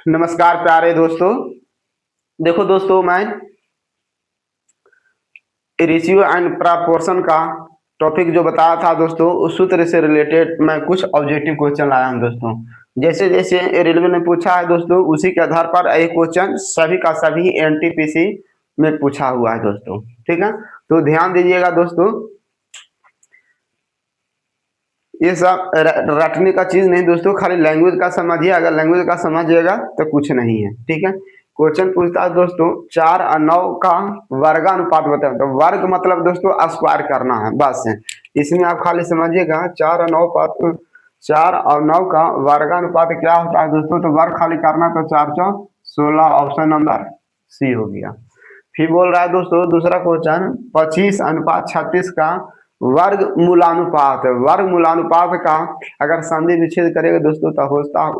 नमस्कार प्यारे दोस्तों। देखो दोस्तों, मैं रेशियो एंड प्रपोर्शन का टॉपिक जो बताया था दोस्तों, उस सूत्र से रिलेटेड मैं कुछ ऑब्जेक्टिव क्वेश्चन लाया हूं दोस्तों। जैसे जैसे रेलवे ने पूछा है दोस्तों, उसी के आधार पर एक क्वेश्चन सभी का सभी एनटीपीसी में पूछा हुआ है दोस्तों। ठीक है, तो ध्यान दीजिएगा दोस्तों, ये सब रटने का चीज नहीं दोस्तों, खाली लैंग्वेज का समझिए। अगर लैंग्वेज का समझिएगा तो कुछ नहीं है। ठीक है, क्वेश्चन पूछता है दोस्तों 4 और 9 का वर्गानुपात बताओ। तो वर्ग मतलब दोस्तों स्क्वायर करना है, बस है। इसमें आप खाली समझिएगा 4 और 9 का वर्गानुपात क्या होता है दोस्तों। तो वर्ग खाली करना, तो 4 चौक 16, ऑप्शन नंबर सी हो गया। फिर बोल रहा है दोस्तों दूसरा क्वेश्चन 25:36 का वर्ग मूलानुपात। वर्ग मूलानुपात का अगर संधि विच्छेद करेगा दोस्तों तो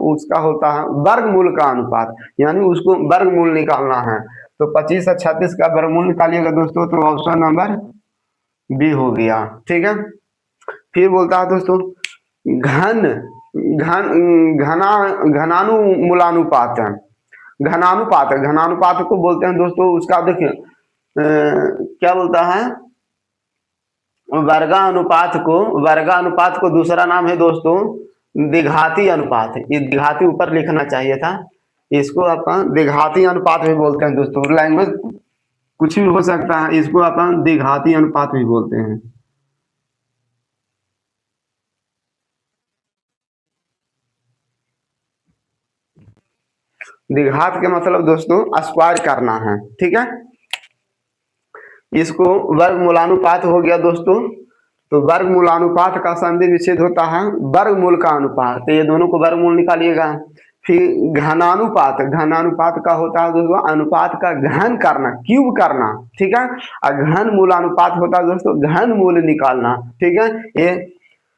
उसका होता है वर्गमूल का अनुपात, यानी उसको वर्गमूल निकालना है। तो 25 और 36 का वर्गमूल निकालिएगा दोस्तों, तो ऑप्शन नंबर बी हो गया। ठीक है, फिर बोलता है दोस्तों घन घन घना घनानुमूलानुपात है। घनानुपात को बोलते हैं दोस्तों, उसका देखिए क्या बोलता है, वर्गानुपात को दूसरा नाम है दोस्तों द्विघाती अनुपात। ये द्विघाती ऊपर लिखना चाहिए था, इसको अपन द्विघाती अनुपात भी बोलते हैं दोस्तों। लैंग्वेज कुछ भी हो सकता है, इसको अपन द्विघाती अनुपात भी बोलते हैं। द्विघात के मतलब दोस्तों स्क्वायर करना है। ठीक है, इसको वर्गमूलानुपात हो गया दोस्तों। तो वर्गमूलानुपात का संधि विच्छेद होता है वर्गमूल का अनुपात। तो ये दोनों को वर्गमूल निकालिएगा। फिर घनानुपात का होता है दोस्तों अनुपात का घन करना, क्यूब करना। ठीक है, और घन मूलानुपात होता है दोस्तों घन मूल निकालना। ठीक है, ये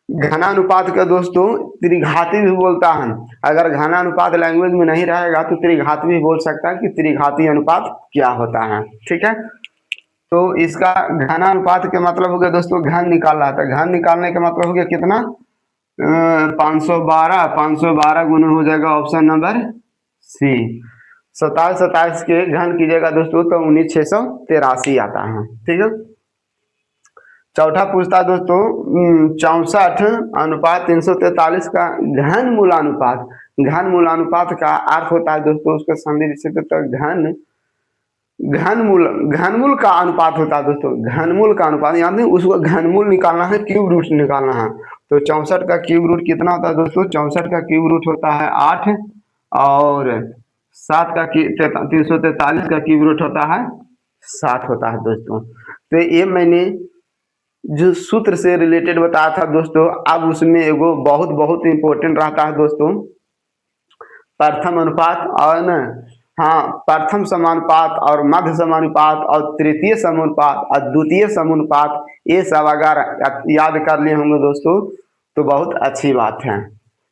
घनानुपात का दोस्तों त्रिघाती भी बोलता है। अगर घनानुपात लैंग्वेज में नहीं रहेगा तो त्रिघाती भी बोल सकता है कि त्रिघाती अनुपात क्या होता है। ठीक है, तो इसका घनानुपात के मतलब हो गया दोस्तों घन निकालना था। घन निकालने का मतलब हो गया कितना, 512 गुना हो जाएगा ऑप्शन नंबर सी। 27 के घन कीजिएगा दोस्तों तो 19,683 आता है। ठीक है, चौथा पूछता है दोस्तों 64:343 का घन मूलानुपात। घन मूलानुपात का अर्थ होता है दोस्तों उसका संधि विच्छेद घनमूल का अनुपात होता है दोस्तों। घनमूल का अनुपात यानी उसको घनमूल निकालना है, क्यूब रूट निकालना है। तो 64 का क्यूब रूट कितना होता है दोस्तों, 64 का क्यूब रूट होता है 8, और 7 का 343 का क्यूब रूट होता है 7 होता है दोस्तों। तो ये मैंने जो सूत्र से रिलेटेड बताया था दोस्तों। अब उसमें एगो बहुत बहुत इंपॉर्टेंट रहता है दोस्तों प्रथम अनुपात और न, हाँ, प्रथम समानुपात और मध्य समानुपात और तृतीय समानुपात और द्वितीय समानुपात। ये सब अगर याद कर लिए होंगे दोस्तों तो बहुत अच्छी बात है।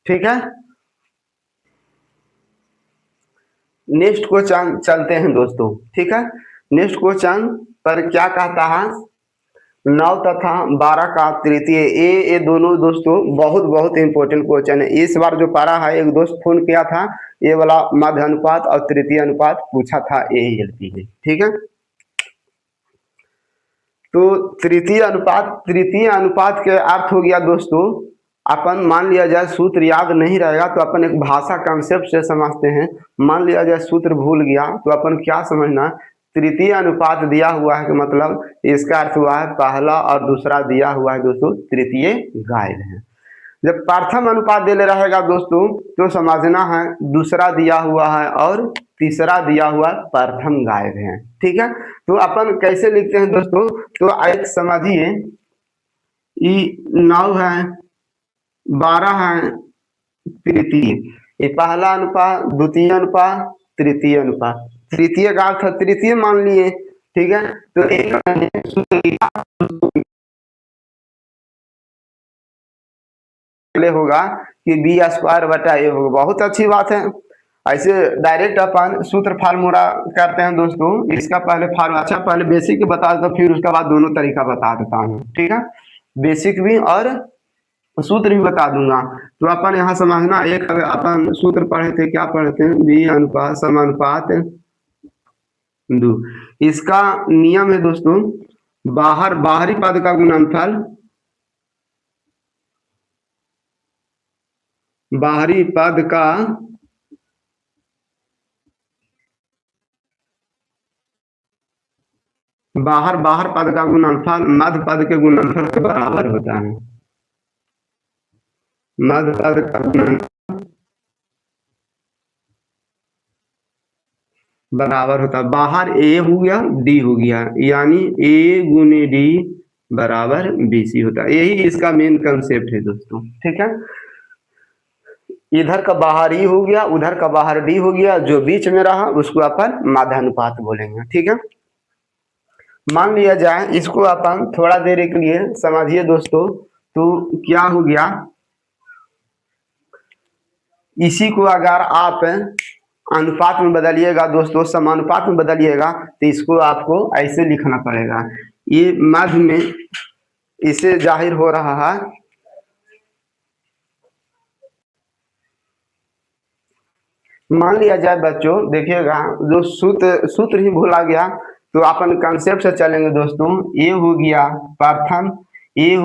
ठीक है, नेक्स्ट क्वेश्चन चलते हैं दोस्तों। ठीक है, नेक्स्ट क्वेश्चन पर क्या कहता है 9 तथा 12 का तृतीय। ये दोनों दोस्तों बहुत बहुत इंपॉर्टेंट क्वेश्चन है। इस बार जो पढ़ा है, एक दोस्त फोन किया था, ये वाला मध्य अनुपात और तृतीय अनुपात पूछा था AELP में। ठीक है, तो तृतीय अनुपात के अर्थ हो गया दोस्तों, अपन मान लिया जाए सूत्र याद नहीं रहेगा तो अपन एक भाषा कंसेप्ट से समझते हैं। मान लिया जाए सूत्र भूल गया तो अपन क्या समझना, तृतीय अनुपात दिया हुआ है कि मतलब इसका अर्थ हुआ है पहला और दूसरा दिया हुआ है दोस्तों तृतीय गायब है। जब प्रथम अनुपात दे ले रहेगा दोस्तों तो समझना है दूसरा दिया हुआ है और तीसरा दिया हुआ प्रथम गायब है। ठीक है, तो अपन कैसे लिखते हैं दोस्तों, तो एक समझिए 9 है 12 है तृतीय, ये पहला अनुपात द्वितीय अनुपात तृतीय अनुपात। तृतीय का अर्थ तृतीय मान लिए। ठीक है, तो एक होगा कि B² होगा। बहुत अच्छी बात है। ऐसे डायरेक्ट अपन सूत्र फार्मूला करते हैं दोस्तों। इसका पहले अच्छा पहले बेसिक बता देता, फिर उसके बाद दोनों तरीका बता देता हूँ। ठीक है, बेसिक भी और सूत्र भी बता दूंगा। तो अपन यहाँ समझना, एक अपन सूत्र पढ़े थे, क्या पढ़े थे, बी अनुपात समानुपात दो। इसका नियम है दोस्तों, बाहरी पद का गुणनफल बाहरी पद का बाहर पद का गुणनफल मध्य पद के गुणनफल के बराबर होता है। मध्य पद का गुणनफल बराबर होता है, बाहर ए हो गया डी हो गया, यानी ए गुने डी बराबर बीसी होता है। यही इसका मेन कंसेप्ट है दोस्तों, ठीक है। इधर का बाहर ई हो गया, उधर का बाहर डी हो गया, जो बीच में रहा उसको अपन माध्यानुपात बोलेंगे, ठीक है। मान लिया जाए, इसको अपन थोड़ा देर के लिए समझिए दोस्तों। तो क्या हो गया, इसी को अगर आप अनुपात में बदलिएगा दोस्तों, समानुपात में बदलिएगा, तो इसको आपको ऐसे लिखना पड़ेगा। ये मध्य में इसे जाहिर हो रहा है, मान लिया जाए बच्चों, देखिएगा जो सूत्र ही भूला गया, तो अपन कंसेप्ट से चलेंगे दोस्तों। ए हो गया प्रथम, ए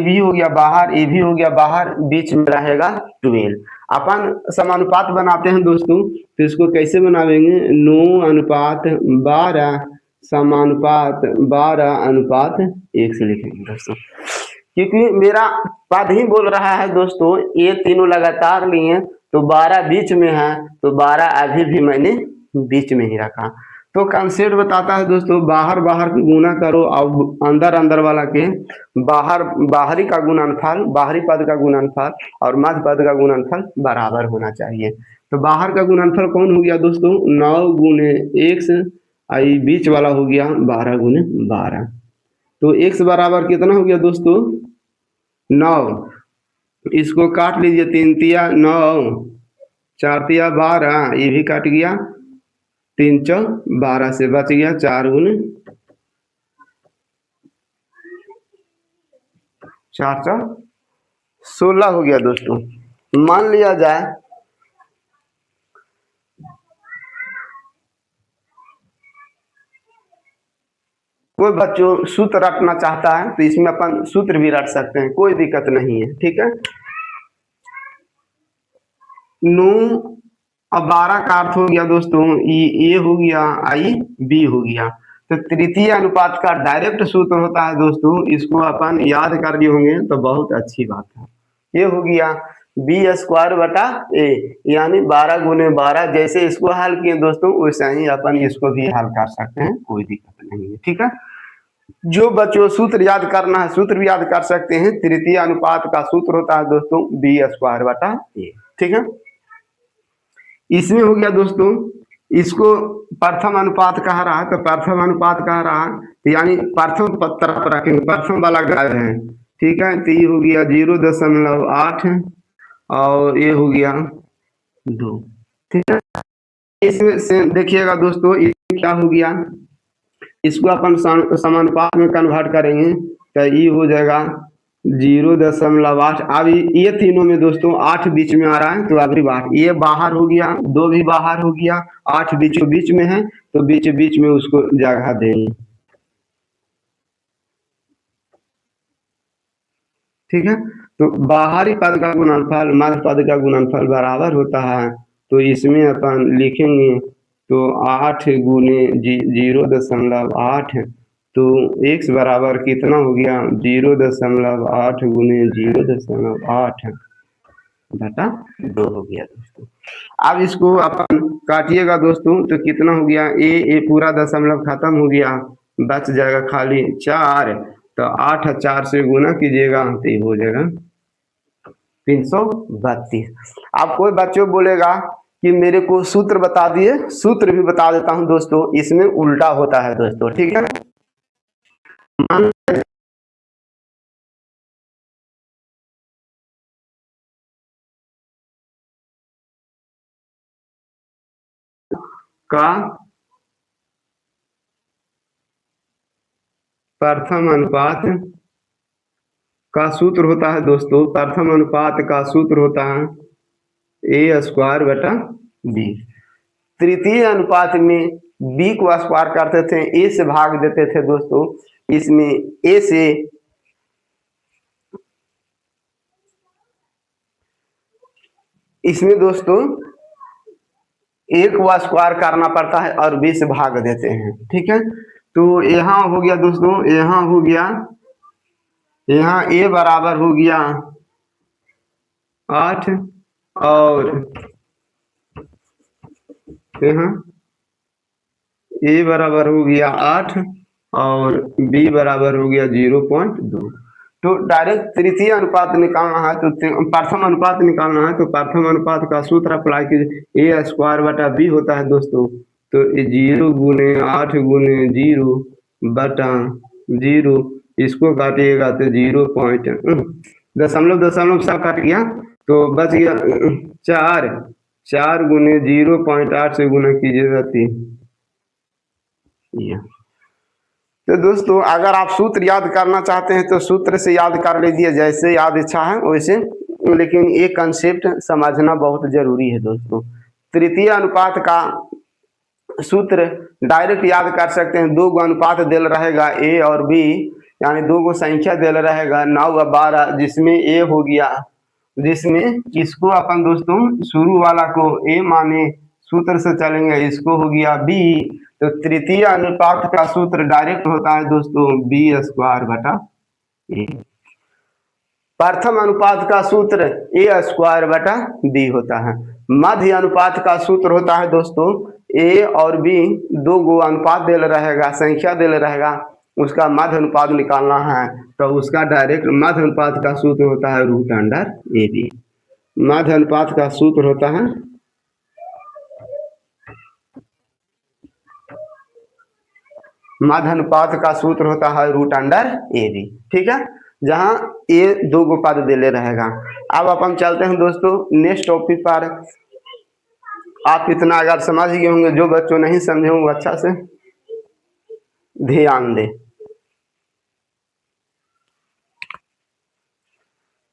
भी हो गया बाहर, ए भी हो गया बाहर, बीच में रहेगा 12। अपन समानुपात बनाते हैं दोस्तों, तो इसको कैसे बनावेंगे, 9:12 समानुपात 12:1 से लिखेंगे दोस्तों। क्योंकि मेरा पद ही बोल रहा है दोस्तों, ये तीनों लगातार लिए, तो 12 बीच में है, तो 12 अभी भी मैंने बीच में ही रखा। तो कंसेप्ट बताता है दोस्तों, बाहर बाहर की गुना करो और अंदर अंदर वाला के बाहरी का गुणनफल, बाहरी पद का गुणनफल और मध्य पद का गुणनफल बराबर होना चाहिए। तो बाहर का गुणनफल कौन हो गया दोस्तों, 9 गुने 1, आई बीच वाला हो गया 12 गुने 12। तो x बराबर कितना हो गया दोस्तों, 9। इसको काट लीजिए, 3 तिया 9, 4 तिया 12, ये भी काट गया, 3 चौ 12 से बच गया 4 गुने 4 16 हो गया दोस्तों। मान लिया जाए कोई बच्चों सूत्र रटना चाहता है, तो इसमें अपन सूत्र भी रट सकते हैं, कोई दिक्कत नहीं है, ठीक है। 9 और 12 का अर्थ हो गया दोस्तों, ए हो गया आई बी हो गया। तो तृतीय अनुपात का डायरेक्ट सूत्र होता है दोस्तों, इसको अपन याद कर लिए होंगे तो बहुत अच्छी बात है। ये हो गया b² बटा a, यानी 12 गुने 12। जैसे इसको हल किए दोस्तों, वैसे ही अपन इसको भी हल कर सकते हैं, कोई दिक्कत नहीं है, ठीक है। जो बच्चों सूत्र याद करना है, सूत्र भी याद कर सकते हैं। तृतीय अनुपात का सूत्र होता है दोस्तों b²/a, ठीक है। इसमें हो गया दोस्तों, इसको प्रथम अनुपात कह रहा है, तो प्रथम अनुपात कह रहा है, तो यानी प्रथम तरफ रखेंगे, प्रथम वाला गायब है, ठीक है। तो ये हो गया 0.8 और ये हो गया 2, ठीक है। इसमें से देखिएगा दोस्तों, ये क्या हो गया, इसको अपन समानुपात में कन्वर्ट करेंगे, तो ये हो जाएगा 0.8। अब ये तीनों में दोस्तों 8 बीच में आ रहा है, तो अभी 8 ये बाहर हो गया, 2 भी बाहर हो गया, 8 बीचों बीच में है, तो बीच बीच में उसको जगह देंगे, ठीक है। तो बाहरी पद का गुणनफल मध्य पद का गुणनफल बराबर होता है, तो इसमें अपन लिखेंगे, तो 8 गुने 0.8, तो x बराबर कितना हो गया, 0.8 गुने 0.8 बटा 2 हो गया दोस्तों। अब इसको अपन काटिएगा दोस्तों, तो कितना हो गया, ए पूरा दशमलव खत्म हो गया, बच जाएगा खाली 4। तो 8 और 4 से गुना कीजिएगा, तो ये हो जाएगा 332। अब कोई बच्चों बोलेगा कि मेरे को सूत्र बता दिए, सूत्र भी बता देता हूं दोस्तों, इसमें उल्टा होता है दोस्तों, ठीक है। का प्रथम अनुपात का सूत्र होता है दोस्तों, प्रथम अनुपात का सूत्र होता है ए स्क्वायर बटा बी। तृतीय अनुपात में बी को स्क्वायर करते थे, ए से भाग देते थे दोस्तों। इसमें ए से इसमें दोस्तों ए को स्क्वायर करना पड़ता है और बी से भाग देते हैं, ठीक है। तो यहाँ हो गया दोस्तों, यहाँ हो गया, यहाँ ए बराबर हो गया 8 और यहाँ ए बराबर हो गया 8 और बी बराबर हो गया 0.2। तो डायरेक्ट तृतीय अनुपात निकालना है, तो प्रथम अनुपात निकालना है, तो प्रथम अनुपात का सूत्र अप्लाई कीजिए, ए स्क्वायर बटा बी होता है दोस्तों। तो 0 गुने 8 गुने 0 बटा 0, इसको काटिएगा तो 0 पॉइंट दशमलव दशमलव सब काट गया, तो बच गया 4। 4 गुने 0.8 से गुना कीजिएगा 3। तो दोस्तों अगर आप सूत्र याद करना चाहते हैं तो सूत्र से याद कर लीजिए, जैसे याद इच्छा है वैसे, लेकिन ये कंसेप्ट समझना बहुत जरूरी है दोस्तों। तृतीय अनुपात का सूत्र डायरेक्ट याद कर सकते हैं। दो गो अनुपात दिल रहेगा ए और बी, यानी दो गो संख्या दिल रहेगा 9 और 12, जिसमें ए हो गया, जिसमें इसको अपन दोस्तों शुरू वाला को ए माने सूत्र से चलेंगे, इसको हो गया बी। तो तृतीय अनुपात का सूत्र डायरेक्ट होता है दोस्तों बी स्क्वायर बटा ए। प्रथम अनुपात का सूत्र ए स्क्वायर बटा बी होता है। मध्य अनुपात का सूत्र होता है दोस्तों ए और बी, दो गो अनुपात दिल रहेगा, संख्या दिल रहेगा, उसका मध्य अनुपात निकालना है, तो उसका डायरेक्ट मध्य अनुपात का सूत्र होता है रूट अंडर ए बी। मध्य अनुपात का सूत्र होता है मध्य अनुपात का सूत्र होता है रूट अंडर ए बी, ठीक है, जहां ए दो गो पद दिले रहेगा। अब अपन चलते हैं दोस्तों नेक्स्ट टॉपिक पर। आप इतना अगर समझ गए होंगे, जो बच्चों नहीं समझे होंगे अच्छा से ध्यान दे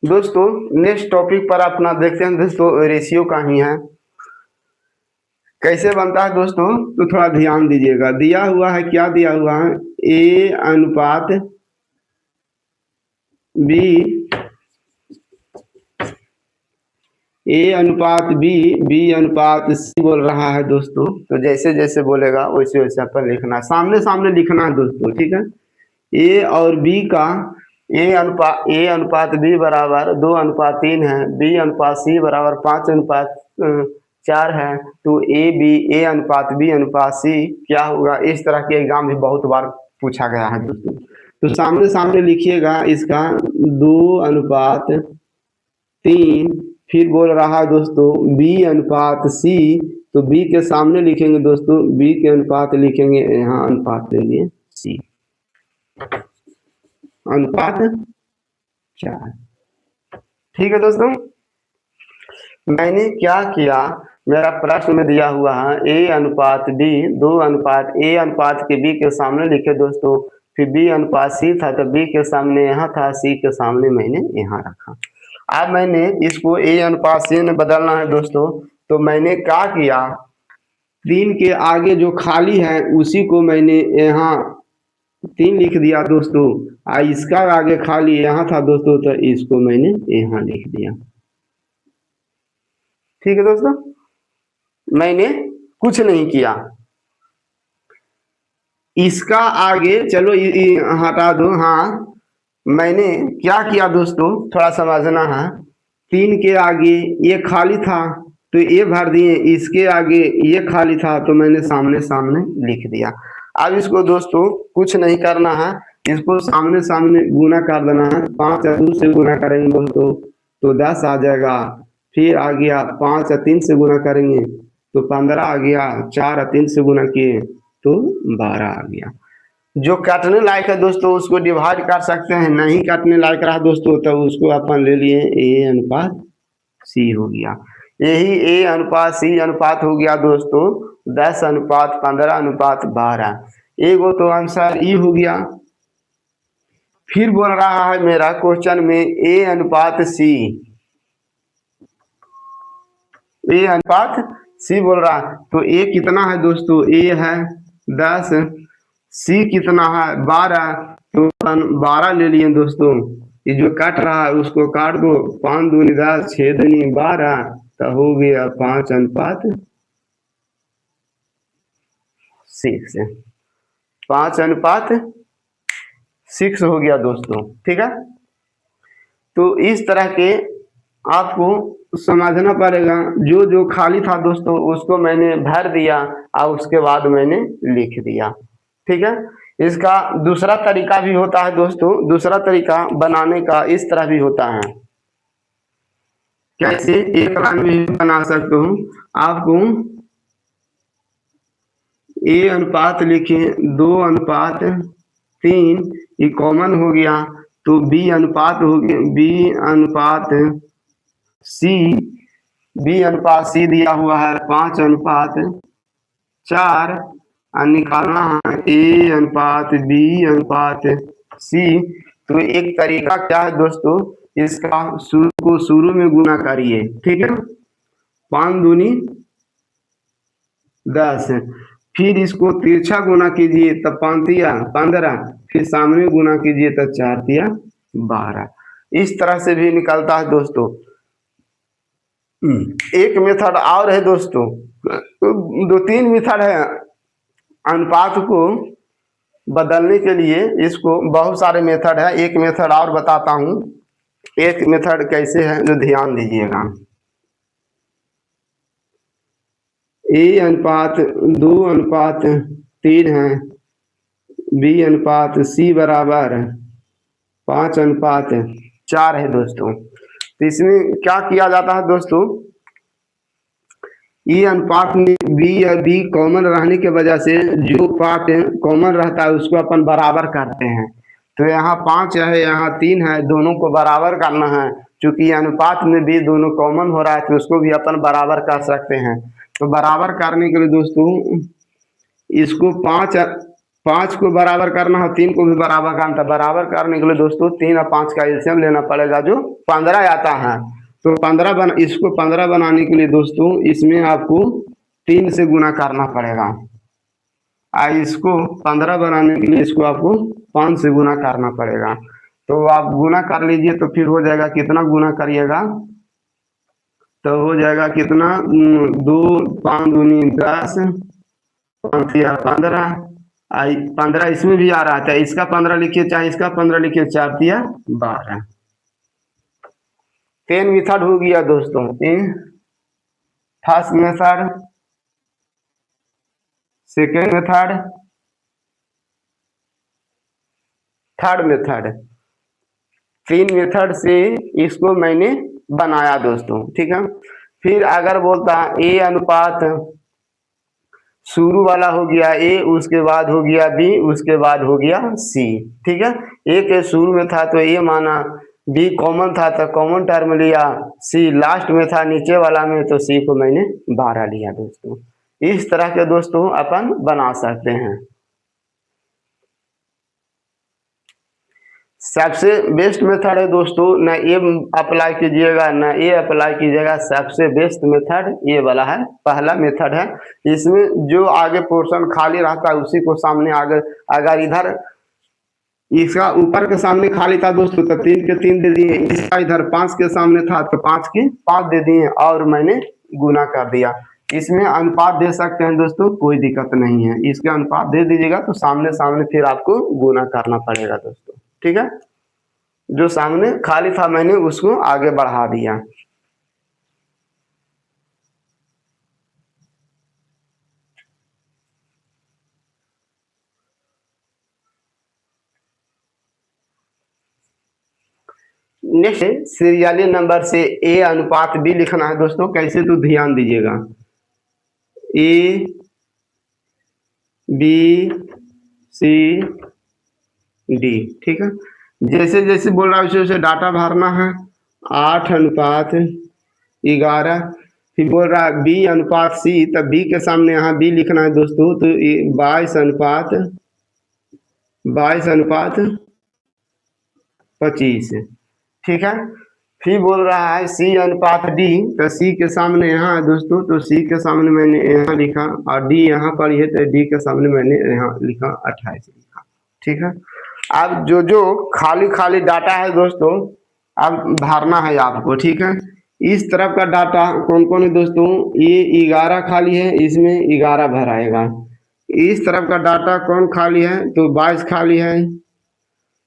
दोस्तों। नेक्स्ट टॉपिक पर अपना देखते हैं दोस्तों, रेशियो का ही है। कैसे बनता है दोस्तों, तो थोड़ा ध्यान दीजिएगा। दिया हुआ है, क्या दिया हुआ है, ए अनुपात बी, ए अनुपात बी, बी अनुपात सी बोल रहा है दोस्तों। तो जैसे जैसे बोलेगा वैसे वैसे अपन लिखना है, सामने सामने लिखना है दोस्तों, ठीक है। ए और बी का ए अनुपात बी बराबर 2:3 है, बी अनुपात सी बराबर 5:4 है। तो ए अनुपात बी अनुपात सी क्या होगा, इस तरह के एग्जाम भी बहुत बार पूछा गया है दोस्तों। तो सामने सामने लिखिएगा इसका 2:3, फिर बोल रहा है दोस्तों बी अनुपात सी, तो बी के सामने लिखेंगे दोस्तों, बी के अनुपात लिखेंगे, यहाँ अनुपात ले लिए सी, अनुपात 4, ठीक है दोस्तों। मैंने क्या किया, मेरा प्रश्न में दिया हुआ है ए अनुपात बी, 2 ए अनुपात के बी के सामने लिखे दोस्तों, फिर बी अनुपात सी था तो बी के सामने यहाँ था, सी के सामने मैंने यहाँ रखा। अब मैंने इसको ए अनुपात सी में बदलना है दोस्तों, तो मैंने क्या किया, 3 के आगे जो खाली है उसी को मैंने यहाँ 3 लिख दिया दोस्तों, इसका आगे खाली यहाँ था दोस्तों, तो इसको मैंने यहाँ लिख दिया, ठीक है दोस्तों। मैंने कुछ नहीं किया, इसका आगे चलो हटा दो। हाँ, मैंने क्या किया दोस्तों, थोड़ा समझना है। 3 के आगे ये खाली था तो ये भर दिए, इसके आगे ये खाली था तो मैंने सामने सामने लिख दिया। अब इसको दोस्तों कुछ नहीं करना है, इसको सामने सामने गुना कर देना है। 5 और 2 से गुना करेंगे दोस्तों तो 10 आ जाएगा, फिर आ गया 5 और 3 से गुना करेंगे तो 15 आ गया, 4 और 3 से गुना किए तो 12 आ गया। जो काटने लायक है दोस्तों उसको डिवाइड कर सकते हैं, नहीं काटने लायक रहा दोस्तों तो उसको अपन ले लिए ए अनुपात सी हो गया। यही ए अनुपात सी अनुपात हो गया दोस्तों 10:15:12। एगो तो आंसर ई हो गया, फिर बोल रहा है मेरा क्वेश्चन में ए अनुपात सी, ए अनुपात सी बोल रहा है। तो ए कितना है दोस्तों, ए है 10, सी कितना है 12, तो 12 ले लिए दोस्तों। ये जो काट रहा है उसको काट दो, 5 दूनी 10, 6 दूनी 12, तो हो गया 5:6, 5:6 हो गया दोस्तों। ठीक है, तो इस तरह के आपको समझना पड़ेगा। जो जो खाली था दोस्तों उसको मैंने भर दिया और उसके बाद मैंने लिख दिया। ठीक है, इसका दूसरा तरीका भी होता है दोस्तों, दूसरा तरीका बनाने का इस तरह भी होता है। कैसे, एक लाइन भी बना सकते हूँ आपको। ए अनुपात लिखे 2:3, ये कॉमन हो गया, तो बी अनुपात हो गया, सी बी अनुपात सी दिया हुआ है 5:4, और निकालना है ए अनुपात बी अनुपात सी। तो एक तरीका क्या है दोस्तों, इसका शुरू को शुरू में गुना करिए। ठीक है, 5 दूनी 10, फिर इसको तिरछा गुना कीजिए तब 5×3=15, फिर सामने गुना कीजिए तब 4×3=12। इस तरह से भी निकलता है दोस्तों। एक मेथड और है दोस्तों, 2-3 मेथड है अनुपात को बदलने के लिए। इसको बहुत सारे मेथड है, एक मेथड और बताता हूँ। एक मेथड कैसे है जो ध्यान दीजिएगा। ए अनुपात 2:3 है, बी अनुपात सी बराबर 5:4 है दोस्तों। तो इसमें क्या किया जाता है दोस्तों, ई अनुपात में बी या बी कॉमन रहने की वजह से जो पार्ट कॉमन रहता है उसको अपन बराबर करते हैं। तो यहाँ 5 है, यहाँ 3 है, दोनों को बराबर करना है। चूंकि अनुपात में भी दोनों कॉमन हो रहा है तो उसको भी अपन बराबर कर सकते हैं। तो बराबर करने के लिए दोस्तों इसको 5 को बराबर करना है, 3 को भी बराबर करना है। बराबर करने के लिए दोस्तों 3 और 5 का एलसीएम लेना पड़ेगा जो 15 आता है। तो 15 इसको 15 बनाने के लिए दोस्तों इसमें आपको 3 से गुना करना पड़ेगा, और इसको 15 बनाने के लिए इसको आपको 5 से गुना करना पड़ेगा। तो आप गुना कर लीजिए, तो फिर हो जाएगा, कितना गुना करिएगा तो हो जाएगा कितना, 2 5 दूनी 10, 5×3=15, 15 इसमें भी आ रहा था, इसका 15 लिखिए चाहे इसका 15 लिखिए, 4×3=12। 10 मेथड हो गया दोस्तों in first method, second method, third method. 3 method से इसको मैंने बनाया दोस्तों। ठीक है, फिर अगर बोलता ए अनुपात शुरू वाला हो गया ए, उसके बाद हो गया बी, उसके बाद हो गया सी। ठीक है, ए के शुरू में था तो ए माना, बी कॉमन था तो कॉमन टर्म लिया, सी लास्ट में था नीचे वाला में तो सी को मैंने 12 लिया दोस्तों। इस तरह के दोस्तों अपन बना सकते हैं। सबसे बेस्ट मेथड है दोस्तों, न ये अप्लाई कीजिएगा न ये अप्लाई कीजिएगा, सबसे बेस्ट मेथड ये वाला है, पहला मेथड है। इसमें जो आगे पोर्शन खाली रहता है उसी को सामने आगे, अगर इधर इसका ऊपर के सामने खाली था दोस्तों तो 3 के 3 दे दिए, इसका इधर 5 के सामने था तो 5 के 5 दे दिए और मैंने गुना कर दिया। इसमें अनुपात दे सकते हैं दोस्तों, कोई दिक्कत नहीं है, इसके अनुपात दे दीजिएगा तो सामने सामने फिर आपको गुना करना पड़ेगा दोस्तों। ठीक है, जो सामने खाली था मैंने उसको आगे बढ़ा दिया। नेक्स्ट सीरियली नंबर से ए अनुपात बी लिखना है दोस्तों। कैसे, तो ध्यान दीजिएगा, ए बी सी डी। ठीक है, जैसे जैसे बोल रहा है वैसे वैसे डाटा भरना है। 8:11, फिर बोल रहा है बी अनुपात सी, तब बी के सामने यहाँ बी लिखना है दोस्तों। तो 22:22 25। ठीक है। फिर बोल रहा है सी अनुपात डी, तो सी के सामने यहाँ है दोस्तों, तो सी के सामने मैंने यहाँ लिखा और डी यहाँ पर है, तो डी के सामने मैंने यहाँ लिखा 28 लिखा। ठीक है। अब जो जो खाली खाली डाटा है दोस्तों, अब भरना है आपको। ठीक है। इस तरफ का डाटा कौन कौन है दोस्तों, ये 11 खाली है, इसमें 11 भराएगा। इस तरफ का डाटा कौन खाली है, तो 22 खाली है।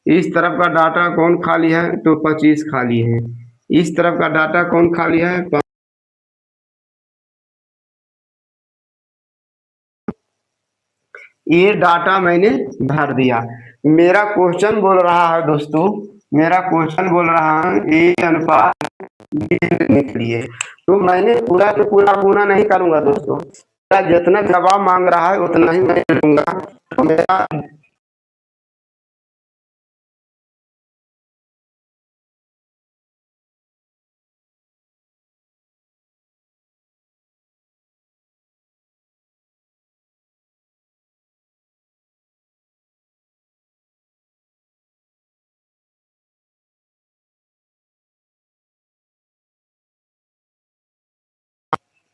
इस तरफ का डाटा कौन खाली है, तो 25 खाली है। इस तरफ का डाटा कौन खाली है, ये डाटा मैंने भर दिया। मेरा क्वेश्चन बोल रहा है दोस्तों, मेरा क्वेश्चन बोल रहा है ए अनुपात बी लिखने के लिए, तो मैंने पूरा तो पूरा पूरा नहीं करूंगा दोस्तों, मेरा जितना जवाब मांग रहा है उतना ही मैं लूंगा। तो मेरा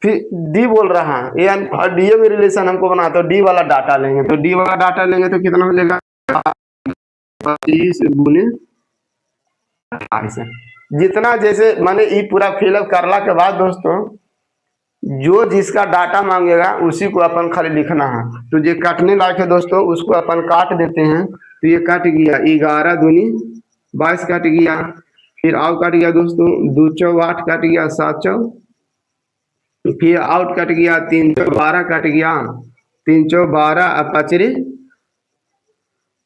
फिर डी बोल रहा है ए डी में रिलेशन हमको बना, तो डी वाला डाटा लेंगे, तो डी वाला डाटा लेंगे तो कितना मिलेगा, 25 × 28। जितना जैसे मैंने ये पूरा फिलअप करला के बाद दोस्तों, जो जिसका डाटा मांगेगा उसी को अपन खाली लिखना है। तो ये काटने लायक है दोस्तों, उसको अपन काट देते हैं। तो ये कट गया, 11 दूनी 22 कट गया, फिर आउट कट गया दोस्तों, 2 चौ 8 कट गया, 7 चौ, फिर आउट कट गया, 3 चौ 12 कट गया, 3 चौ 12, अब पचरी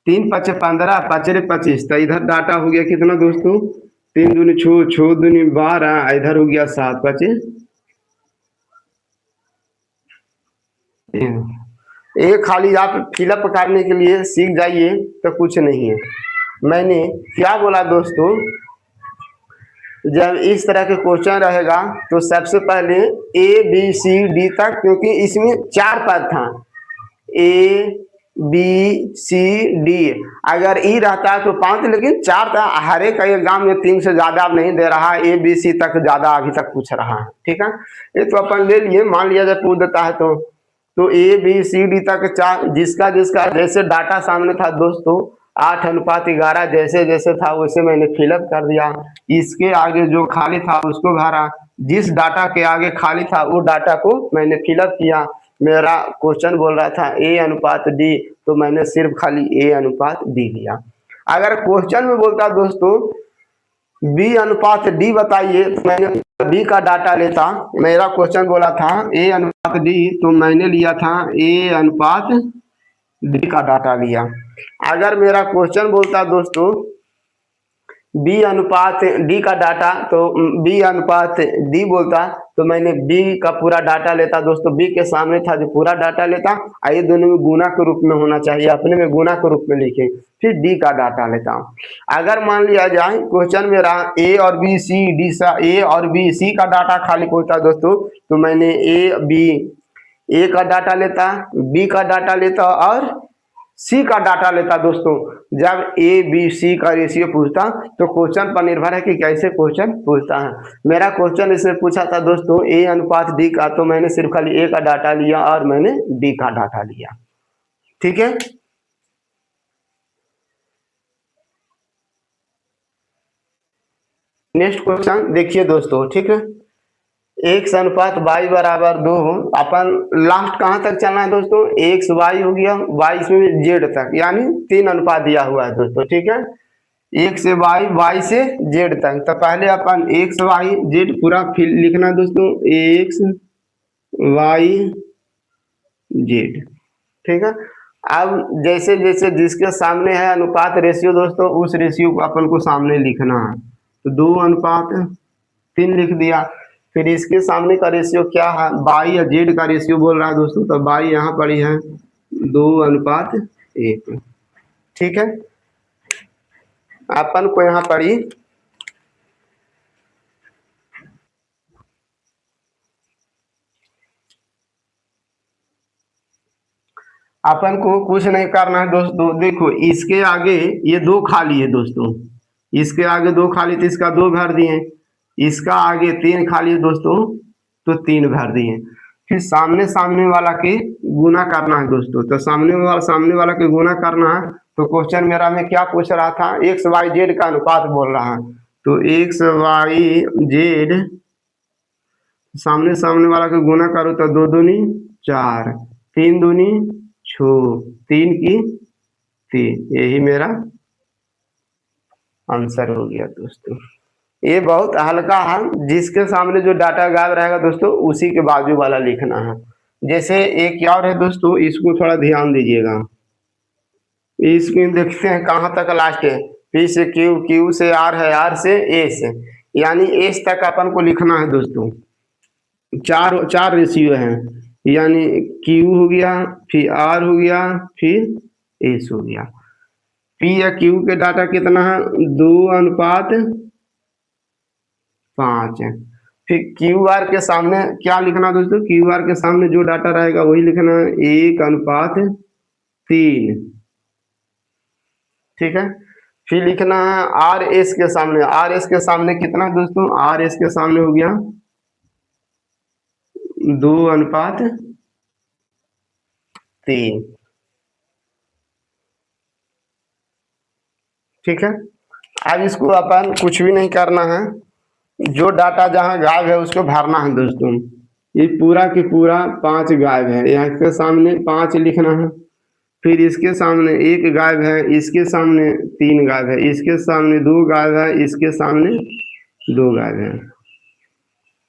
3 पचे 15, पचरे 25। तो इधर डाटा हो गया कितना दोस्तों, 3 दूनी 6, 6 दूनी 12, इधर हो गया 7 पचे। एक खाली आप फिलअप करने के लिए सीख जाइए तो कुछ नहीं है। मैंने क्या बोला दोस्तों, जब इस तरह के क्वेश्चन रहेगा तो सबसे पहले ए बी सी डी तक, क्योंकि इसमें 4 पद था, ए बी सी डी, अगर ई रहता है तो 5, लेकिन 4 था। हर एक एग्जाम में 3 से ज्यादा अब नहीं दे रहा है, ए बी सी तक ज्यादा अभी तक पूछ रहा है। ठीक है। ये तो अपन ले लिए, मान लिया जब पूछ देता है तो ए बी सी डी तक 4, जिसका जिसका जैसे डाटा सामने था दोस्तों, 8:11 जैसे जैसे था वैसे मैंने फिलअप कर दिया। इसके आगे जो खाली था उसको भरा, जिस डाटा के आगे खाली था वो डाटा को मैंने फिलअप किया। मेरा क्वेश्चन बोल रहा था ए अनुपात डी, तो मैंने सिर्फ खाली ए अनुपात डी लिया। अगर क्वेश्चन में बोलता दोस्तों बी अनुपात डी बताइए, तो मैंने बी का डाटा लेता। मेरा क्वेश्चन बोला था ए अनुपात डी, तो मैंने लिया था ए अनुपात डी का डाटा लिया। अगर मेरा क्वेश्चन बोलता दोस्तों बी अनुपात डी का डाटा, तो बी अनुपात डी बोलता, तो मैंने बी का पूरा डाटा लेता दोस्तों, बी के सामने था जो पूरा डाटा लेता, ये दोनों में गुना के रूप में होना चाहिए, अपने में गुना के रूप में लिखे, फिर डी का डाटा लेता हूँ। अगर मान लिया जाए क्वेश्चन में रहा ए और बी सी डी सा, ए और बी सी का डाटा खाली पूछता दोस्तों, तो मैंने ए का डाटा लेता, बी का डाटा लेता और सी का डाटा लेता दोस्तों। जब ए बी सी का रेशियो पूछता तो क्वेश्चन पर निर्भर है कि कैसे क्वेश्चन पूछता है। मेरा क्वेश्चन इसमें पूछा था दोस्तों ए अनुपात डी का, तो मैंने सिर्फ खाली ए का डाटा लिया और मैंने डी का डाटा लिया। ठीक है। नेक्स्ट क्वेश्चन देखिए दोस्तों। ठीक है। एक्स अनुपात वाई बराबर 2, अपन लास्ट कहाँ तक चलना है दोस्तों, एक्स वाई हो गया, वाई से जेड तक, यानी 3 अनुपात दिया हुआ है दोस्तों। ठीक है। एक्स से वाई, वाई से जेड तक, तो पहले अपन एक्स वाई जेड पूरा फिर लिखना दोस्तों, एक्स वाई जेड। ठीक है। अब जैसे जैसे जिसके सामने है अनुपात रेशियो दोस्तों, उस रेशियो को अपन को सामने लिखना है। तो 2:3 लिख दिया। फिर इसके सामने का रेशियो क्या है, बाई या जेड का रेशियो बोल रहा है दोस्तों, तो बाई यहाँ पड़ी है 2:1। ठीक है। अपन को यहाँ पड़ी अपन को कुछ नहीं करना है दोस्तों। देखो इसके आगे ये 2 खाली है दोस्तों, इसके आगे 2 खाली तो इसका 2 भर दिए, इसका आगे 3 खाली है दोस्तों तो 3 भर दिए। फिर सामने सामने वाला के गुना करना है दोस्तों, तो सामने वाला के गुना करना है। तो क्वेश्चन मेरा में क्या पूछ रहा था, एक्स वाई जेड का अनुपात बोल रहा है। तो एक्स वाई जेड सामने सामने वाला के गुना करो तो 2 दूनी 4, 3 दूनी 6, 3 की 3, यही मेरा आंसर हो गया दोस्तों। ये बहुत हल्का है, जिसके सामने जो डाटा गायब रहेगा दोस्तों उसी के बाजू वाला लिखना है। जैसे एक और है दोस्तों, इसको थोड़ा ध्यान दीजिएगा। इसमें देखते हैं कहाँ तक लास्ट है, पी से क्यू, क्यू से आर है, आर से एस, यानी एस तक अपन को लिखना है दोस्तों। चार चार रेशियो हैं, यानी क्यू हो गया, फिर आर हो गया, फिर एस हो गया। पी या क्यू के डाटा कितना है, 2:5 है। फिर क्यू आर के सामने क्या लिखना दोस्तों, क्यू आर के सामने जो डाटा रहेगा वही लिखना है, 1:3। ठीक है। फिर लिखना है आर एस के सामने, आर एस के सामने कितना दोस्तों, आर एस के सामने हो गया 2:3। ठीक है। अब इसको अपन कुछ भी नहीं करना है, जो डाटा जहां गायब है उसको भरना है दोस्तों। ये पूरा की पूरा 5 गायब है, यहाँ के सामने 5 लिखना है। फिर इसके सामने 1 गायब है, इसके सामने 3 गायब है, इसके सामने 2 गायब है, इसके सामने 2 गायब है।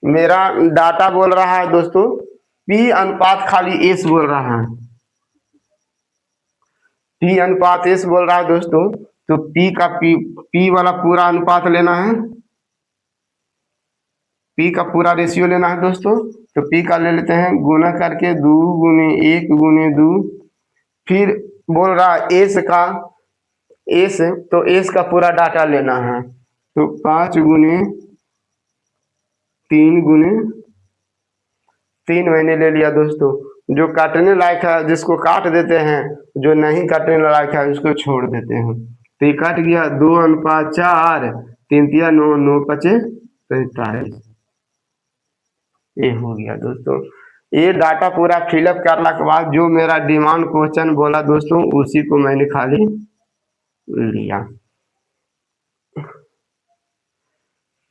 मेरा डाटा बोल रहा है दोस्तों पी अनुपात खाली एस बोल रहा है, पी अनुपात एस बोल रहा है दोस्तों। तो पी वाला पूरा अनुपात लेना है, पी का पूरा रेशियो लेना है दोस्तों। तो पी का ले लेते हैं गुना करके 2 × 1 × 2। फिर बोल रहा है एस का, एस तो एस का पूरा डाटा लेना है। तो 5 × 3 × 3 मैंने ले लिया दोस्तों। जो काटने लायक है जिसको काट देते हैं, जो नहीं काटने लायक है उसको छोड़ देते हैं। तो ये कट गया 2:4, 3 × 9, 9×5 = 45। ये हो गया दोस्तों। ये डाटा पूरा फिलअप करने के बाद जो मेरा डिमांड क्वेश्चन बोला दोस्तों उसी को मैंने खाली लिया।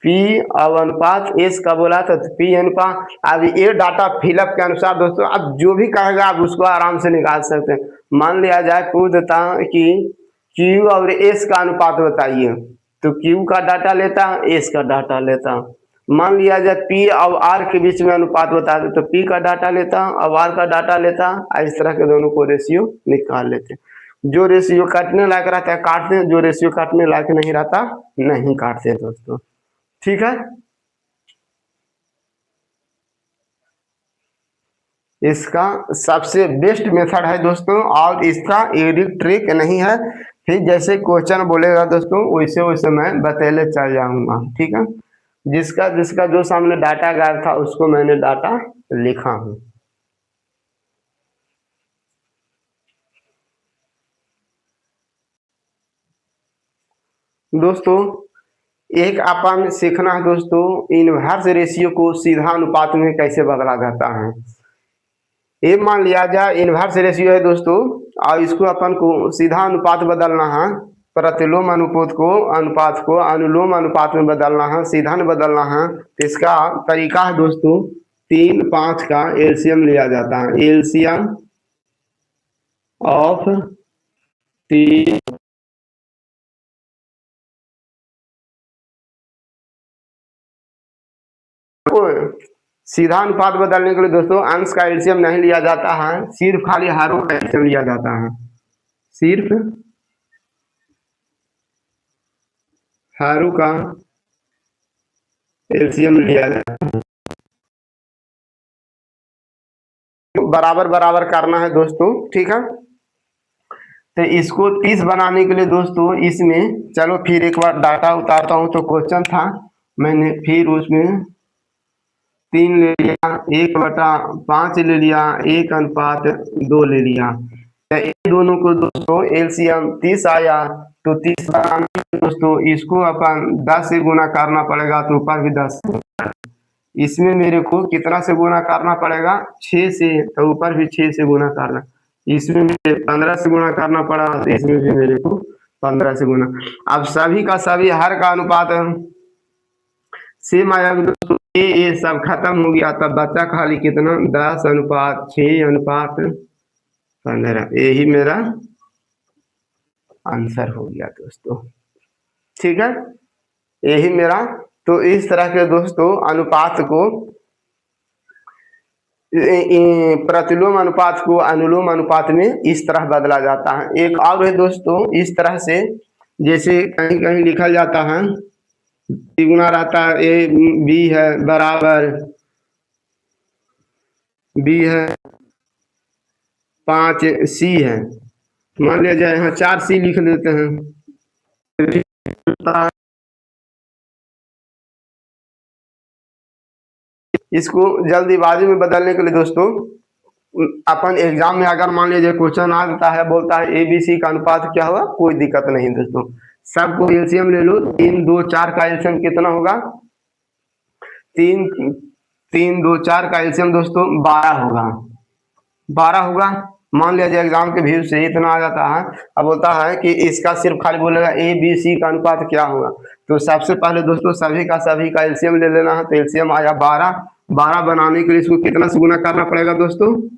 पी अब अनुपात एस का बोला था, तो पी अनुपात, अब ये डाटा फिलअप के अनुसार दोस्तों अब जो भी कहेगा आप उसको आराम से निकाल सकते हैं। मान लिया जाए पूछ देता कि क्यू और एस का अनुपात बताइए, तो क्यू का डाटा लेता, एस का डाटा लेता। मान लिया जाए पी और आर के बीच में अनुपात बता दे, तो पी का डाटा लेता और आर का डाटा लेता, इस तरह के दोनों को रेशियो निकाल लेते। जो रेशियो काटने लायक रहता है काटते हैं, जो रेशियो काटने लायक नहीं रहता नहीं काटते दोस्तों। ठीक है। इसका सबसे बेस्ट मेथड है दोस्तों, और इसका एडिट ट्रिक नहीं है। फिर जैसे क्वेश्चन बोलेगा दोस्तों वैसे वैसे मैं बतैले चल जाऊंगा। ठीक है। जिसका जिसका जो सामने डाटा गायब था उसको मैंने डाटा लिखा हूं दोस्तों। एक अपन सीखना है दोस्तों, इनवर्स रेशियो को सीधा अनुपात में कैसे बदला जाता है। ये मान लिया जाए इनवर्स रेशियो है दोस्तों, और इसको अपन को सीधा अनुपात बदलना है। प्रतिलोम अनुपात को अनुलोम अनुपात में बदलना है, सीधा में बदलना है। तो इसका तरीका है दोस्तों, 3 5 का एलसीएम लिया जाता है। एलसीएम ऑफ 3 सीधा अनुपात बदलने के लिए दोस्तों अंश का एलसीएम नहीं लिया जाता है, सिर्फ खाली हारों का एलसीएम लिया जाता है। सिर्फ हारों का एलसीएम लिया जाता है। बराबर बराबर करना है दोस्तों। ठीक है। तो इसको 30 बनाने के लिए दोस्तों इसमें चलो फिर एक बार डाटा उतारता हूं। तो क्वेश्चन था, मैंने फिर उसमें 3 ले लिया, 1/5 ले लिया, 1:2 ले लिया। तो इन दोनों को दोस्तों एलसीएम 30 आया, तो 30 बनाने के लिए दोस्तों इसको अपन 10 से गुना करना पड़ेगा, तो ऊपर भी 10। इसमें मेरे को कितना से गुना करना पड़ेगा, 6 से, तो ऊपर भी 6 से गुना करना। इसमें मुझे 15 से गुना करना पड़ा, तो इसमें भी मेरे को 15 से गुना। अब सभी का सभी हर का अनुपात सेम आया दोस्तों, ये सब खत्म हो गया, तब बचा खाली कितना, 10:6:15। यही मेरा आंसर हो गया दोस्तों। ठीक है, यही मेरा। तो इस तरह के दोस्तों अनुपात को, प्रतिलोम अनुपात को अनुलोम अनुपात में इस तरह बदला जाता है। एक और है दोस्तों, इस तरह से जैसे कहीं कहीं लिखा जाता है, तिगुना रहता है, ए बी है बराबर, बी है 5 सी है, मान लिया जाए यहाँ 4 सी लिख देते हैं। इसको जल्दीबाजी में बदलने के लिए दोस्तों, अपन एग्जाम में अगर मान लीजिए क्वेश्चन आ जाता है, बोलता है ABC का अनुपात क्या होगा, कोई दिक्कत नहीं दोस्तों, सबको एलसीएम ले लो। 3 2 4 का एलसीएम कितना होगा, 3 3 2 4 का एलसीएम दोस्तों 12 होगा, 12 होगा। मान लिया जाए एग्जाम के व्यू से इतना आ जाता है। अब होता है कि इसका सिर्फ खाली बोलेगा ABC का अनुपात क्या होगा, तो सबसे पहले दोस्तों सभी का एलसीएम ले लेना है। तो एलसीएम आया 12, 12 बनाने के लिए इसको कितना से गुना करना पड़ेगा दोस्तों,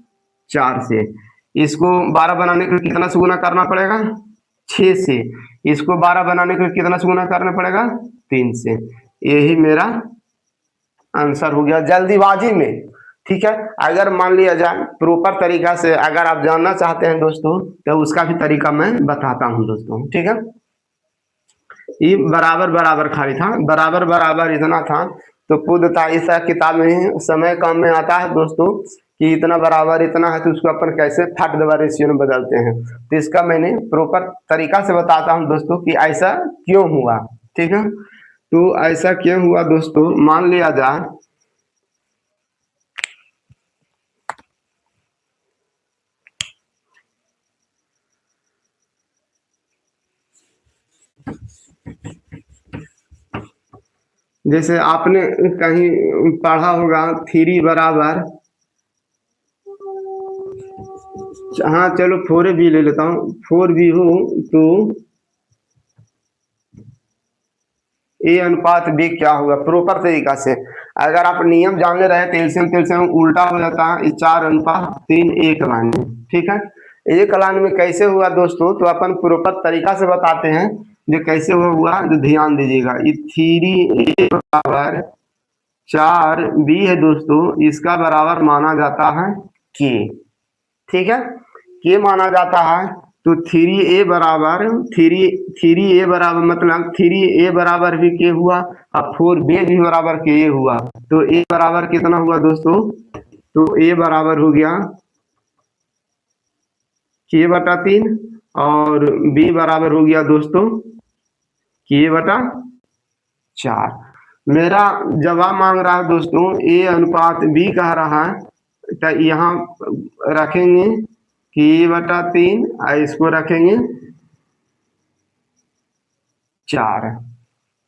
4 से। इसको 12 बनाने के लिए कितना से गुना करना पड़ेगा, 6 से। इसको 12 बनाने के लिए कितना से गुना करना पड़ेगा, 3 से। यही मेरा आंसर हो गया जल्दीबाजी में। ठीक है, अगर मान लिया जाए प्रॉपर तरीका से अगर आप जानना चाहते हैं दोस्तों, तो उसका भी तरीका मैं बताता हूं दोस्तों। ठीक है, ये बराबर बराबर खाली था, बराबर बराबर इतना था, तो खुद था इस किताब में समय कम में आता है दोस्तों कि इतना बराबर इतना है, तो उसको अपन कैसे थर्ड दबा रेशियो में बदलते हैं। तो इसका मैंने प्रॉपर तरीका से बताता हूं दोस्तों कि ऐसा क्यों हुआ। ठीक है, तो ऐसा क्यों हुआ दोस्तों, मान लिया जाए जैसे आपने कहीं पढ़ा होगा 3 बराबर, हाँ चलो 4 भी ले लेता हूँ, 4 हो तो ए अनुपात बी क्या होगा, प्रॉपर तरीका से अगर आप नियम जानने रहे तो एलसीएम उल्टा हो जाता है, 4:3 1 लाने। ठीक है, एक लाइन में कैसे हुआ दोस्तों, तो अपन प्रॉपर तरीका से बताते हैं जो कैसे हुआ, जो ध्यान दीजिएगा। ये 3A बराबर 4B है दोस्तों, इसका बराबर माना जाता है के। ठीक है, के माना जाता है, तो 3A बराबर 3A बराबर मतलब 3A बराबर भी के हुआ, और 4B भी बराबर के हुआ। तो A बराबर कितना हुआ दोस्तों, तो A बराबर हो गया K/3, और B बराबर हो गया दोस्तों K/4। मेरा जवाब मांग रहा है दोस्तों A अनुपात B कह रहा है, तो यहाँ रखेंगे K/3 और इसको रखेंगे 4।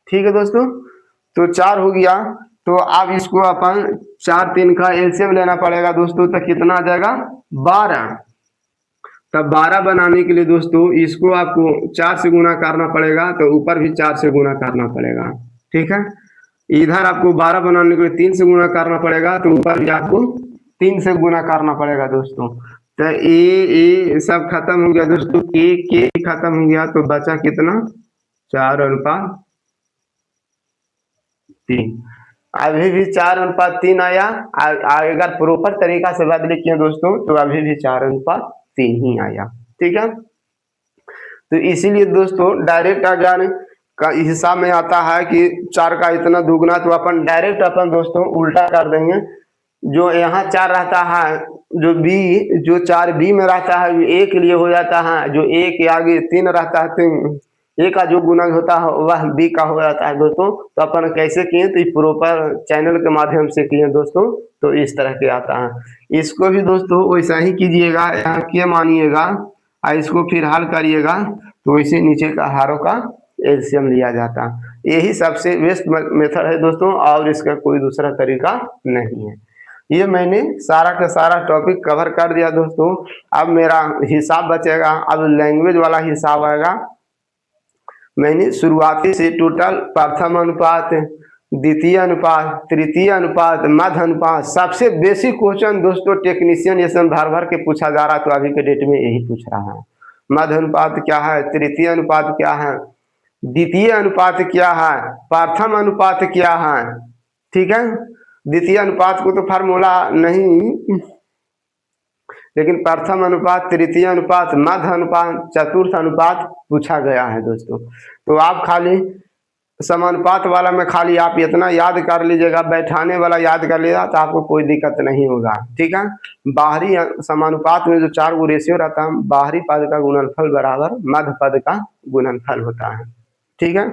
ठीक है दोस्तों, तो 4 हो गया। तो अब इसको अपन 4 3 का एलसीएम लेना पड़ेगा दोस्तों, तो कितना आ जाएगा 12। तब 12 बनाने के लिए दोस्तों इसको आपको 4 से गुना करना पड़ेगा, तो ऊपर भी 4 से गुना करना पड़ेगा। ठीक है, इधर आपको 12 बनाने के लिए 3 से गुना करना पड़ेगा, तो ऊपर भी आपको 3 से गुना करना पड़ेगा दोस्तों। तो ए सब खत्म हो गया दोस्तों, के खत्म हो गया, तो बचा कितना 4:3। अभी भी 4:3 आया। अगर प्रॉपर तरीका से बदले किए दोस्तों, तो अभी भी 4:3 ही आया। ठीक है, तो इसीलिए दोस्तों डायरेक्ट अगर का हिसाब में आता है कि 4 का इतना दुगना, तो अपन डायरेक्ट अपन दोस्तों उल्टा कर देंगे। जो यहाँ 4 रहता है, जो 4B में रहता है वो A के लिए हो जाता है, जो A के आगे 3 रहता है, तो A का जो गुना होता है वह B का हो जाता है दोस्तों। तो अपन कैसे किए, तो प्रॉपर चैनल के माध्यम से किए दोस्तों, तो इस तरह के आता है। इसको भी दोस्तों वैसा ही कीजिएगा, यहाँ के मानिएगा और इसको फिर हल करिएगा, तो इसी नीचे का हारों का एलसीएम लिया जाता। यही सबसे बेस्ट मेथड है दोस्तों, और इसका कोई दूसरा तरीका नहीं है। ये मैंने सारा का सारा टॉपिक कवर कर दिया दोस्तों। अब मेरा हिसाब बचेगा, अब लैंग्वेज वाला हिसाब आएगा। मैंने शुरुआती से टोटल प्रथम अनुपात, द्वितीय अनुपात, तृतीय अनुपात, मध्य अनुपात, सबसे बेसिक क्वेश्चन दोस्तों टेक्नीशियन ये सब भर भर के पूछा जा रहा है, तो अभी के डेट में यही पूछ रहा है। मध्य अनुपात क्या है, तृतीय अनुपात क्या है, द्वितीय अनुपात क्या है, प्रथम अनुपात क्या है, ठीक है। द्वितीय अनुपात को तो फार्मूला नहीं, लेकिन प्रथम अनुपात, तृतीय अनुपात, मध्य अनुपात, चतुर्थ अनुपात पूछा गया है दोस्तों। तो आप खाली समानुपात वाला में खाली आप इतना याद कर लीजिएगा, बैठाने वाला याद कर लीजिएगा, तो आपको कोई दिक्कत नहीं होगा, ठीक है। बाहरी समानुपात में जो 4 गो रेशियो रहता है, बाहरी पद का गुणनफल बराबर मध्य पद का गुणनफल होता है, ठीक है।